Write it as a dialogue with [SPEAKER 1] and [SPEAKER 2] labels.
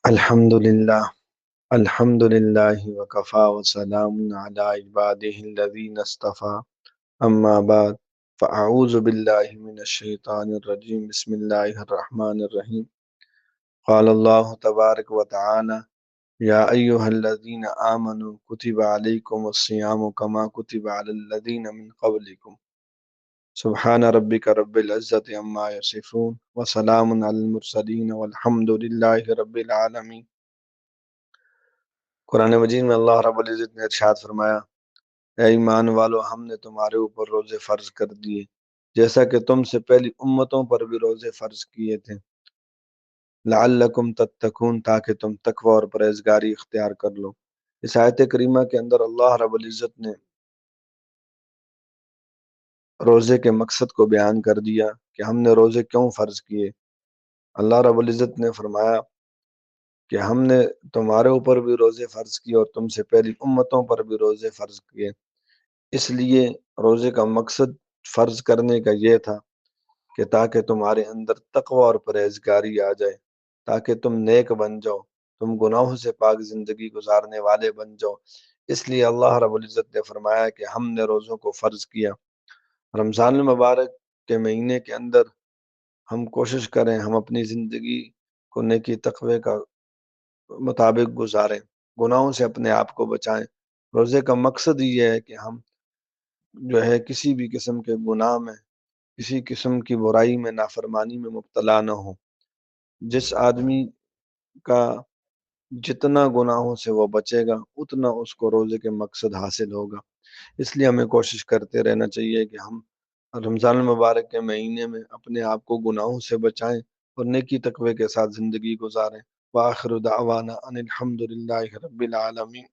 [SPEAKER 1] الحمدللہ الحمدللہ وکفا وسلام علی عبادہ الذین اصطفى اما بعد فاعوذ باللہ من الشیطان الرجیم بسم اللہ الرحمن الرحیم قال اللہ تبارک وتعالی یا ایہا الذین آمنوا کتب علیکم الصیام کما کتب علی الذین من قبلکم سبحان ربک رب العزت عما یصفون وسلام علی المرسلین والحمد للہ رب العالمین۔ قرآن مجید میں اللہ رب العزت نے ارشاد فرمایا، اے ایمان والو، ہم نے تمہارے اوپر روزے فرض کر دیے جیسا کہ تم سے پہلی امتوں پر بھی روزے فرض کیے تھے، لعلکم تتقون، تاکہ تم تقوی اور پرہیزگاری اختیار کر لو۔ اس آیت کریمہ کے اندر اللہ رب العزت نے روزے کے مقصد کو بیان کر دیا کہ ہم نے روزے کیوں فرض کیے۔ اللہ رب العزت نے فرمایا کہ ہم نے تمہارے اوپر بھی روزے فرض کیے اور تم سے پہلی امتوں پر بھی روزے فرض کیے۔ اس لیے روزے کا مقصد فرض کرنے کا یہ تھا کہ تاکہ تمہارے اندر تقوی اور پرہیزگاری آ جائے، تاکہ تم نیک بن جاؤ، تم گناہوں سے پاک زندگی گزارنے والے بن جاؤ۔ اس لیے اللہ رب العزت نے فرمایا کہ ہم نے روزوں کو فرض کیا۔ رمضان المبارک کے مہینے کے اندر ہم کوشش کریں ہم اپنی زندگی کو نیکی تقوی کا مطابق گزاریں، گناہوں سے اپنے آپ کو بچائیں۔ روزے کا مقصد یہ ہے کہ ہم جو ہے کسی بھی قسم کے گناہ میں، کسی قسم کی برائی میں، نافرمانی میں مبتلا نہ ہوں۔ جس آدمی کا جتنا گناہوں سے وہ بچے گا اتنا اس کو روزے کے مقصد حاصل ہوگا۔ اس لیے ہمیں کوشش کرتے رہنا چاہیے کہ ہم رمضان المبارک کے مہینے میں اپنے آپ کو گناہوں سے بچائیں اور نیکی تقوی کے ساتھ زندگی گزاریں۔ وآخر دعوانا ان الحمد للہ رب العالمین۔